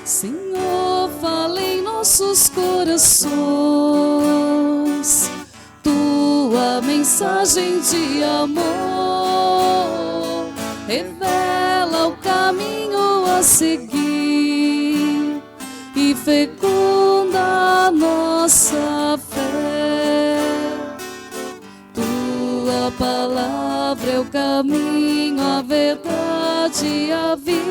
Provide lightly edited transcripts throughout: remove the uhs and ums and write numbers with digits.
Senhor, fala em nossos corações tua mensagem de amor, revela o caminho a seguir e fecunda a nossa fé. Tua palavra é o caminho, a verdade e a vida.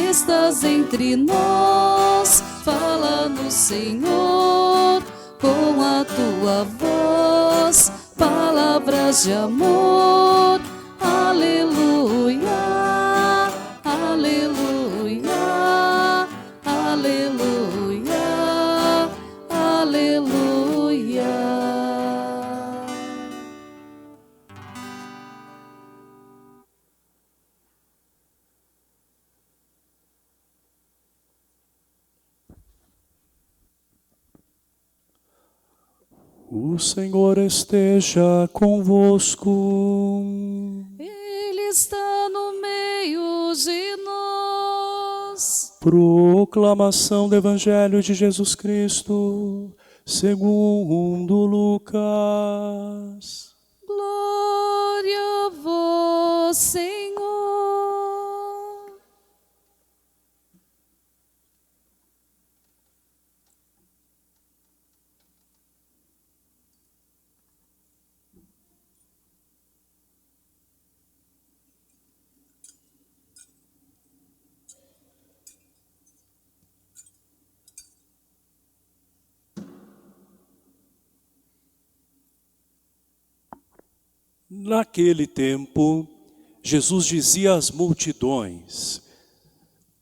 Estás entre nós, fala-nos, Senhor, com a tua voz, palavras de amor. Aleluia, aleluia, aleluia, aleluia. O Senhor esteja convosco. Ele está no meio de nós. Proclamação do Evangelho de Jesus Cristo, segundo Lucas. Glória a vós, Senhor. Naquele tempo, Jesus dizia às multidões: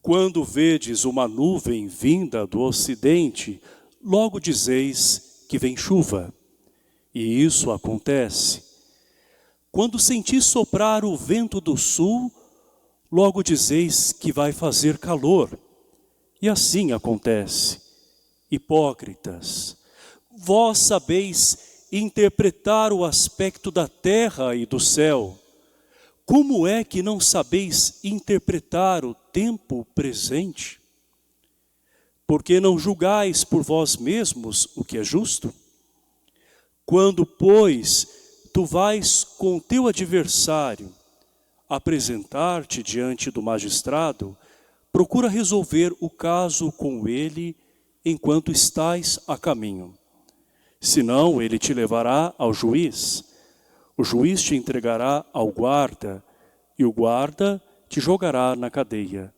quando vedes uma nuvem vinda do ocidente, logo dizeis que vem chuva. E isso acontece. Quando sentis soprar o vento do sul, logo dizeis que vai fazer calor. E assim acontece. Hipócritas, vós sabeis interpretar o aspecto da terra e do céu. Como é que não sabeis interpretar o tempo presente? Porque não julgais por vós mesmos o que é justo? Quando, pois, tu vais com teu adversário apresentar-te diante do magistrado, procura resolver o caso com ele enquanto estás a caminho. Senão ele te levará ao juiz, o juiz te entregará ao guarda, e o guarda te jogará na cadeia.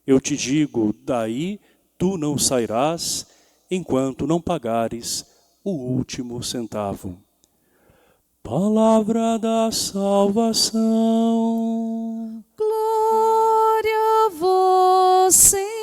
Eu te digo, daí tu não sairás, enquanto não pagares o último centavo. Palavra da salvação. Glória a vós, Senhor.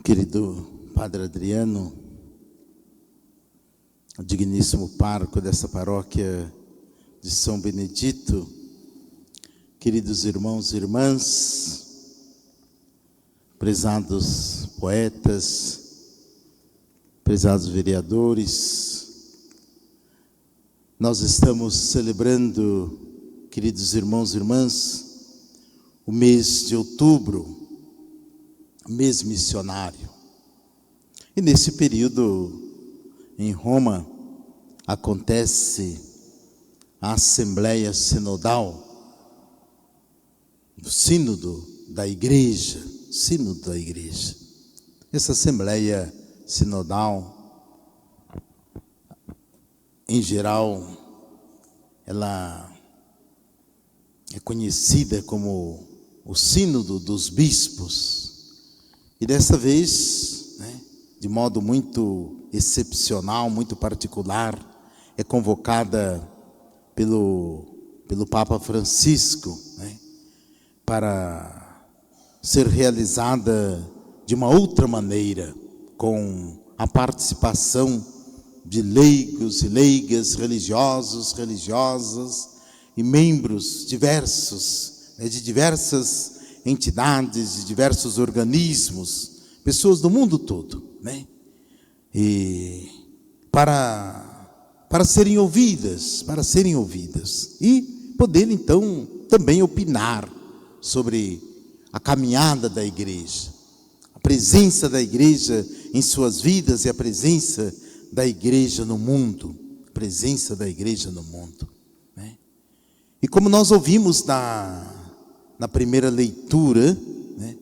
Querido Padre Adriano, o digníssimo pároco dessa paróquia de São Benedito, queridos irmãos e irmãs, prezados poetas, prezados vereadores, nós estamos celebrando, queridos irmãos e irmãs, o mês de outubro, mês missionário. E nesse período, em Roma, acontece a Assembleia Sinodal, o Sínodo da Igreja, Essa Assembleia Sinodal, em geral, ela é conhecida como o Sínodo dos Bispos. E dessa vez, de modo muito excepcional, muito particular, é convocada pelo Papa Francisco, né, para ser realizada de uma outra maneira, com a participação de leigos e leigas, religiosos, religiosas e membros diversos, né, de diversas entidades, de diversos organismos, pessoas do mundo todo, né? E para serem ouvidas, e poder então também opinar sobre a caminhada da igreja, a presença da igreja em suas vidas e a presença da igreja no mundo, né? E como nós ouvimos na primeira leitura, né,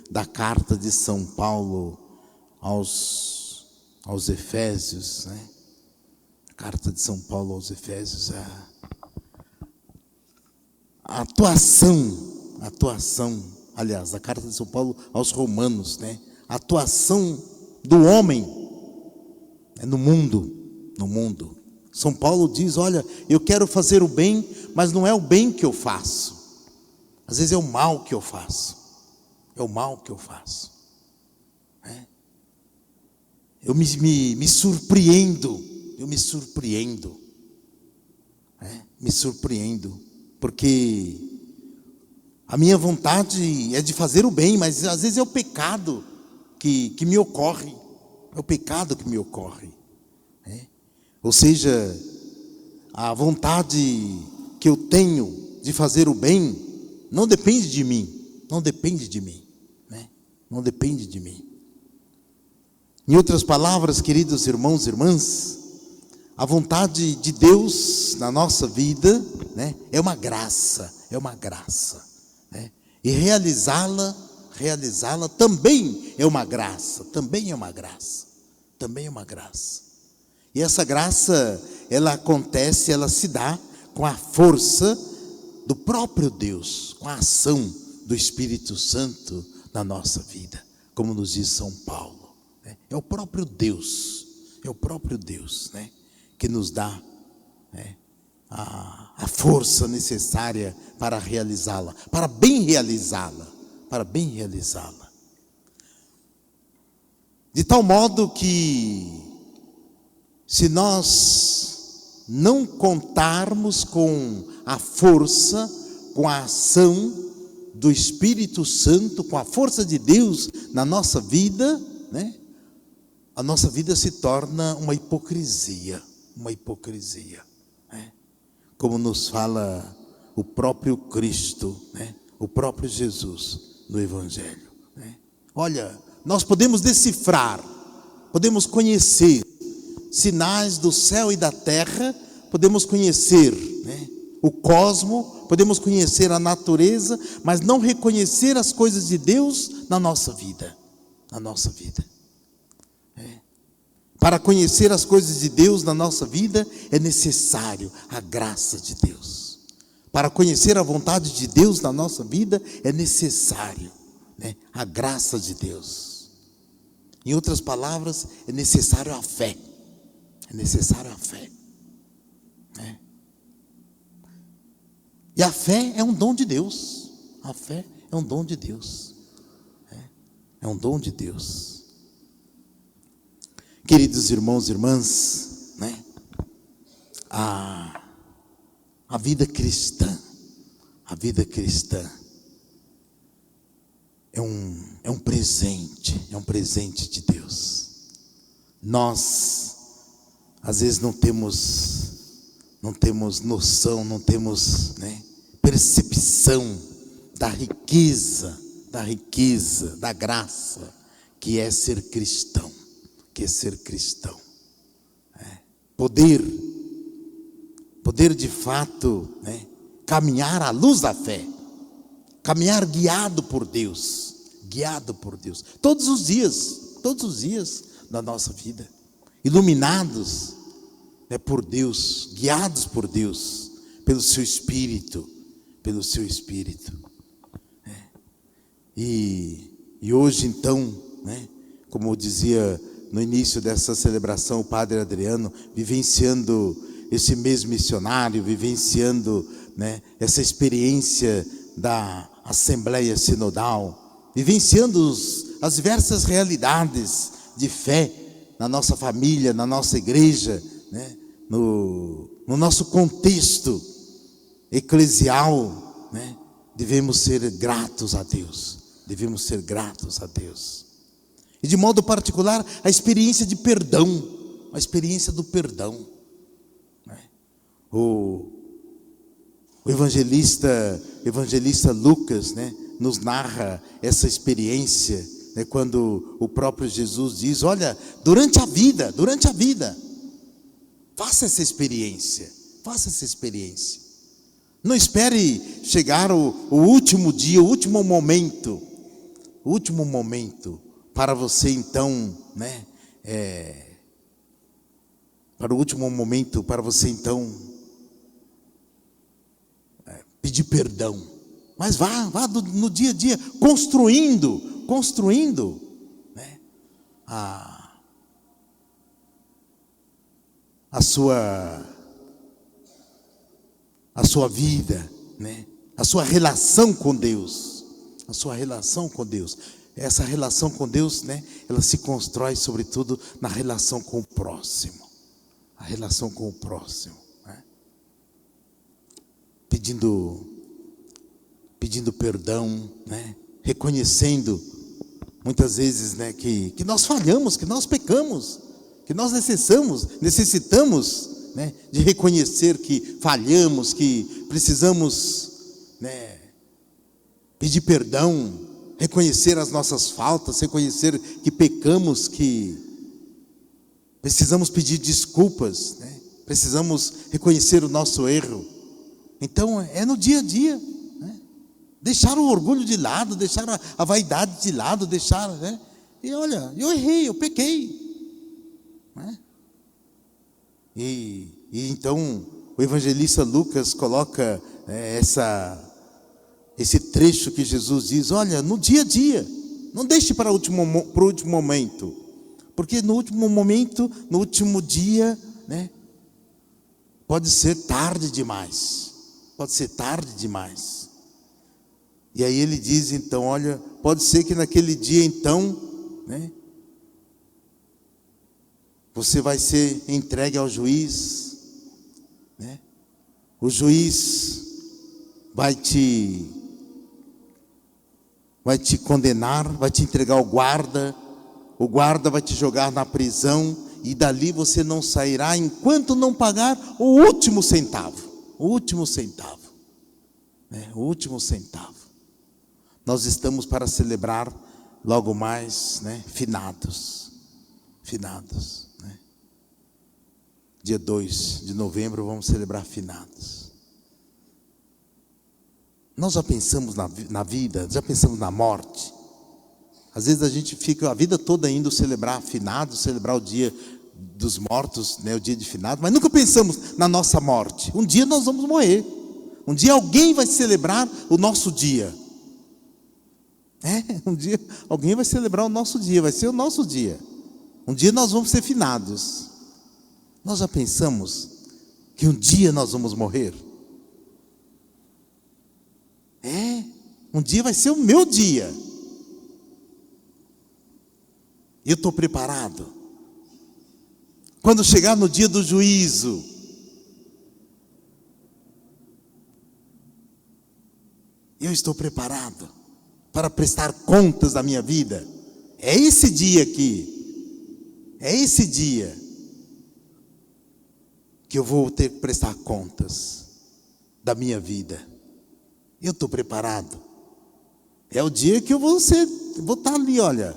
da carta de São Paulo aos Efésios, né? Carta de São Paulo aos Efésios, a atuação, aliás, a carta de São Paulo aos Romanos, né? A atuação do homem, né, no mundo. São Paulo diz, olha, eu quero fazer o bem, mas não é o bem que eu faço. Às vezes é o mal que eu faço. Né? Eu me surpreendo, porque a minha vontade é de fazer o bem, mas às vezes é o pecado que me ocorre, né? Ou seja, a vontade que eu tenho de fazer o bem não depende de mim, né? Não depende de mim. Em outras palavras, queridos irmãos e irmãs, a vontade de Deus na nossa vida, né, é uma graça, né? E realizá-la também é uma graça. E essa graça, ela acontece, ela se dá com a força do próprio Deus, com a ação do Espírito Santo na nossa vida, como nos diz São Paulo, né? É o próprio Deus, né, que nos dá, né, a força necessária para realizá-la, para bem realizá-la. De tal modo que, se nós não contarmos com a força, com a ação do Espírito Santo, com a força de Deus na nossa vida, né, a nossa vida se torna uma hipocrisia, né? Como nos fala o próprio Cristo, né, o próprio Jesus no Evangelho, né? Olha, nós podemos decifrar, podemos conhecer sinais do céu e da terra, podemos conhecer, né, o cosmo, podemos conhecer a natureza, mas não reconhecer as coisas de Deus na nossa vida. Para conhecer as coisas de Deus na nossa vida, é necessário a graça de Deus. Para conhecer a vontade de Deus na nossa vida, é necessário, né, a graça de Deus. Em outras palavras, é necessário a fé. Né? E a fé é um dom de Deus. É um dom de Deus. Queridos irmãos e irmãs, né? A vida cristã é um presente de Deus. Nós, às vezes, não temos noção, não temos, né, percepção da riqueza, da graça que é ser cristão. Poder de fato, né, caminhar à luz da fé, caminhar guiado por Deus, todos os dias da nossa vida, iluminados, né, por Deus, guiados por Deus, pelo seu Espírito, E hoje então, né, como dizia no início dessa celebração o Padre Adriano, vivenciando esse mês missionário, vivenciando, né, essa experiência da Assembleia Sinodal, vivenciando as diversas realidades de fé na nossa família, na nossa igreja, né, no nosso contexto eclesial, né, devemos ser gratos a Deus, devemos ser gratos a Deus. E de modo particular, a experiência de perdão, a experiência do perdão, né? O evangelista Lucas, né, nos narra essa experiência, né, quando o próprio Jesus diz: olha, durante a vida, faça essa experiência, Não espere chegar o último dia, o último momento para você então, né, pedir perdão. Mas vá no dia a dia, construindo, né, a sua vida, né, a sua relação com Deus, Essa relação com Deus, né, ela se constrói sobretudo na relação com o próximo, né? Pedindo perdão, né, reconhecendo muitas vezes, né, que nós falhamos, que nós pecamos, que nós necessitamos, né, de reconhecer que falhamos, que precisamos, né, pedir perdão, reconhecer as nossas faltas, reconhecer que pecamos, que precisamos pedir desculpas, né? Precisamos reconhecer o nosso erro. Então é no dia a dia, né? Deixar o orgulho de lado, deixar a vaidade de lado, né? E olha, eu errei, eu pequei, né? E então o evangelista Lucas coloca, esse trecho que Jesus diz: olha, no dia a dia, não deixe para o último momento, porque no último momento, no último dia, né, pode ser tarde demais. E aí ele diz então: olha, pode ser que naquele dia então, né, você vai ser entregue ao juiz, né? O juiz vai te condenar, vai te entregar ao guarda, o guarda vai te jogar na prisão, e dali você não sairá enquanto não pagar o último centavo, né? O último centavo. Nós estamos para celebrar logo mais, né, finados, né? Dia 2 de novembro vamos celebrar finados. Nós já pensamos na vida, já pensamos na morte. Às vezes a gente fica a vida toda indo celebrar finados, celebrar o dia dos mortos, né, o dia de finados, mas nunca pensamos na nossa morte. Um dia nós vamos morrer. Um dia alguém vai celebrar o nosso dia. Um dia alguém vai celebrar o nosso dia, vai ser o nosso dia. Um dia nós vamos ser finados. Nós já pensamos que um dia nós vamos morrer? Um dia vai ser o meu dia. Eu estou preparado. Quando chegar no dia do juízo, eu estou preparado para prestar contas da minha vida. É esse dia aqui, é esse dia que eu vou ter que prestar contas da minha vida. Eu estou preparado. É o dia que eu vou estar ali, olha,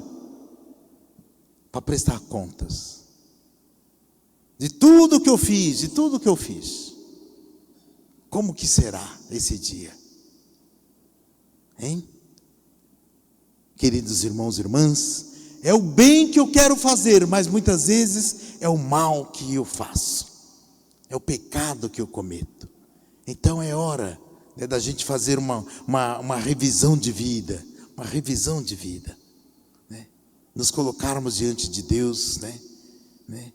para prestar contas de tudo que eu fiz, Como que será esse dia? Hein? Queridos irmãos e irmãs, é o bem que eu quero fazer, mas muitas vezes é o mal que eu faço, é o pecado que eu cometo. Então é hora, né, da gente fazer uma revisão de vida, né? nos colocarmos diante de Deus, né?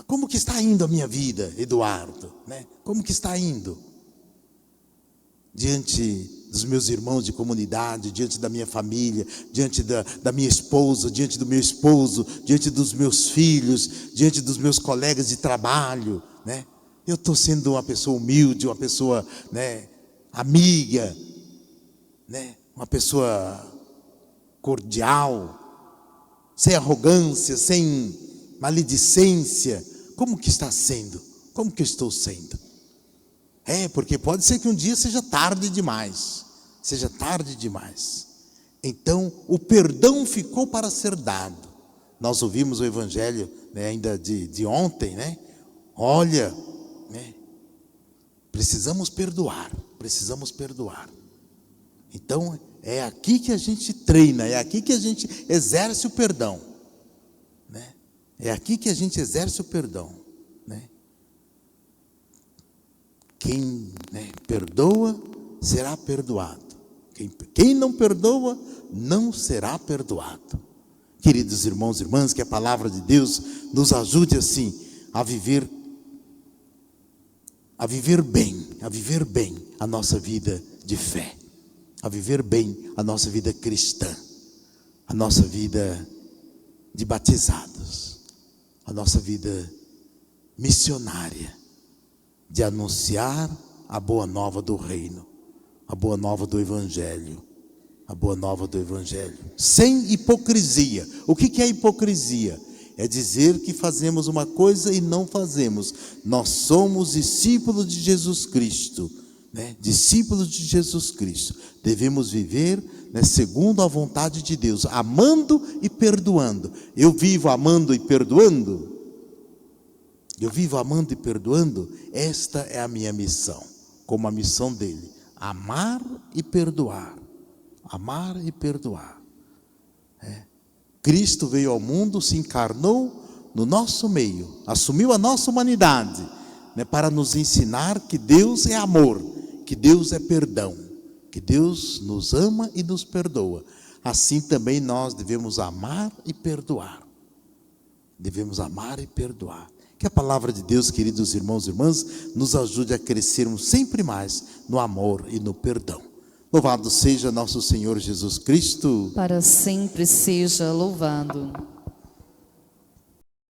Como que está indo a minha vida, Eduardo? Né? Como que está indo? Diante dos meus irmãos de comunidade, diante da minha família, diante da minha esposa, diante do meu esposo, diante dos meus filhos, diante dos meus colegas de trabalho, né? Eu estou sendo uma pessoa humilde, uma pessoa, né, amiga, né, uma pessoa cordial, sem arrogância, sem maledicência. Como que está sendo? Como que eu estou sendo? Porque pode ser que um dia seja tarde demais. Seja tarde demais. Então, o perdão ficou para ser dado. Nós ouvimos o evangelho, né, ainda de ontem, né? Olha, né, precisamos perdoar. Precisamos perdoar. Então, é aqui que a gente treina, é aqui que a gente exerce o perdão. Né? É aqui que a gente exerce o perdão. Né? Quem, né, perdoa, será perdoado. Quem não perdoa, não será perdoado. Queridos irmãos e irmãs, que a palavra de Deus nos ajude assim a viver bem a nossa vida de fé, a viver bem a nossa vida cristã, a nossa vida de batizados, a nossa vida missionária, de anunciar a boa nova do reino, a boa nova do evangelho, a boa nova do evangelho, sem hipocrisia. O que é hipocrisia? É dizer que fazemos uma coisa e não fazemos. Nós somos discípulos de Jesus Cristo, né? Discípulos de Jesus Cristo. Devemos viver, né, segundo a vontade de Deus, amando e perdoando. Eu vivo amando e perdoando? Eu vivo amando e perdoando? Esta é a minha missão, como a missão dele. Amar e perdoar. Amar e perdoar. Cristo veio ao mundo, se encarnou no nosso meio, assumiu a nossa humanidade, né, para nos ensinar que Deus é amor, que Deus é perdão, que Deus nos ama e nos perdoa. Assim também nós devemos amar e perdoar. Devemos amar e perdoar. Que a palavra de Deus, queridos irmãos e irmãs, nos ajude a crescermos sempre mais no amor e no perdão. Louvado seja nosso Senhor Jesus Cristo. Para sempre seja louvado.